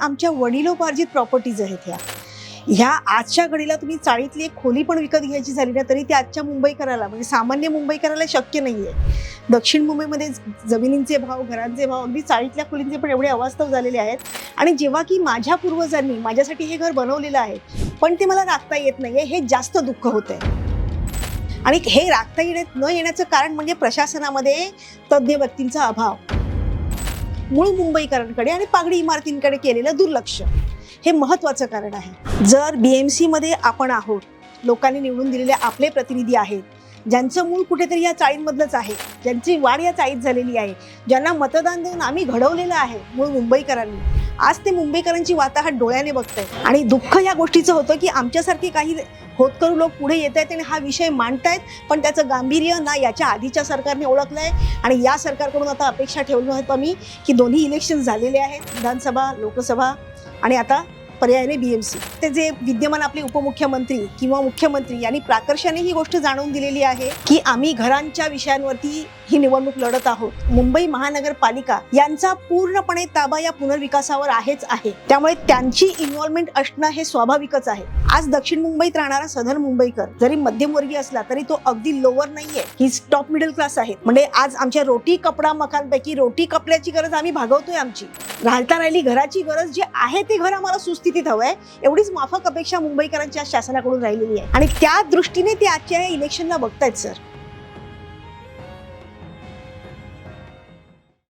आमच्या वडिलोपार्जित प्रॉपर्टीज आहेत ह्या आजच्या घडीला तुम्ही चाळीतली एक खोली पण विकत घ्यायची झाली ना तरी ती आजच्या मुंबईकराला म्हणजे सामान्य मुंबईकराला शक्य नाहीये. दक्षिण मुंबईमध्ये जमिनींचे भाव, घरांचे भाव, अगदी चाळीतल्या खोलींचे पण एवढे अवास्तव झालेले आहेत. आणि जेव्हा की माझ्या पूर्वजांनी माझ्यासाठी हे घर बनवलेलं आहे पण ते मला राखता येत नाहीये, हे जास्त दुःख होतंय. आणि हे राखता न येण्याचं कारण म्हणजे प्रशासनामध्ये तज्ज्ञ व्यक्तींचा अभाव, मूळ मुंबईकरांकडे आणि पागडी इमारतींकडे केलेलं दुर्लक्ष हे महत्त्वाचं कारण आहे. जर BMC मध्ये आपण आहोत, लोकांनी निवडून दिलेले आपले प्रतिनिधी आहेत, ज्यांचं मूळ कुठेतरी या चाळींमधलंच आहे, ज्यांची वाढ या चाळीत झालेली आहे, ज्यांना मतदान देऊन आम्ही घडवलेलं आहे मूळ मुंबईकरांनी, आज ते मुंबईकरांची वाताहत डोळ्याने बघतायत. आणि दुःख या गोष्टीचं होतं की आमच्यासारखे काही होतकरू लोक पुढे येत आहेत आणि हा विषय मांडतायत, पण त्याचं गांभीर्य ना याच्या आधीच्या सरकारने ओळखलंय आणि या सरकारकडून आता अपेक्षा ठेवलो आहेत आम्ही की दोन्ही इलेक्शन झालेले आहेत, विधानसभा, लोकसभा आणि आता पर्यायाने BMC. ते जे विद्यमान आपले उपमुख्यमंत्री किंवा मुख्यमंत्री यांनी प्राकर्षाने ही गोष्ट जाणवून दिलेली आहे की आम्ही घरांच्या विषयांवरती ही निवडणूक लढत आहोत. मुंबई महानगरपालिका यांचा पूर्णपणे ताबा या पुनर्विकासावर आहे. त्यामुळे त्यांची इन्व्हॉल्वमेंट असणं हे स्वाभाविकच आहे. आज दक्षिण मुंबईत राहणारा सदर मुंबईकर जरी मध्यमवर्गीय असला तरी तो अगदी लोअर नाहीये, ही टॉप मिडल क्लास आहे. म्हणजे आज आमच्या रोटी कपडा मकानपैकी रोटी कपड्याची गरज आम्ही भागवतोय. आमची राहिली घराची गरज जे आहे ते घर आम्हाला सुस्थितीत हवंय, एवढीच माफक अपेक्षा मुंबईकरांच्या शासनाकडून राहिलेली आहे. आणि त्या दृष्टीने ते आजच्या या इलेक्शनला बघतायत सर.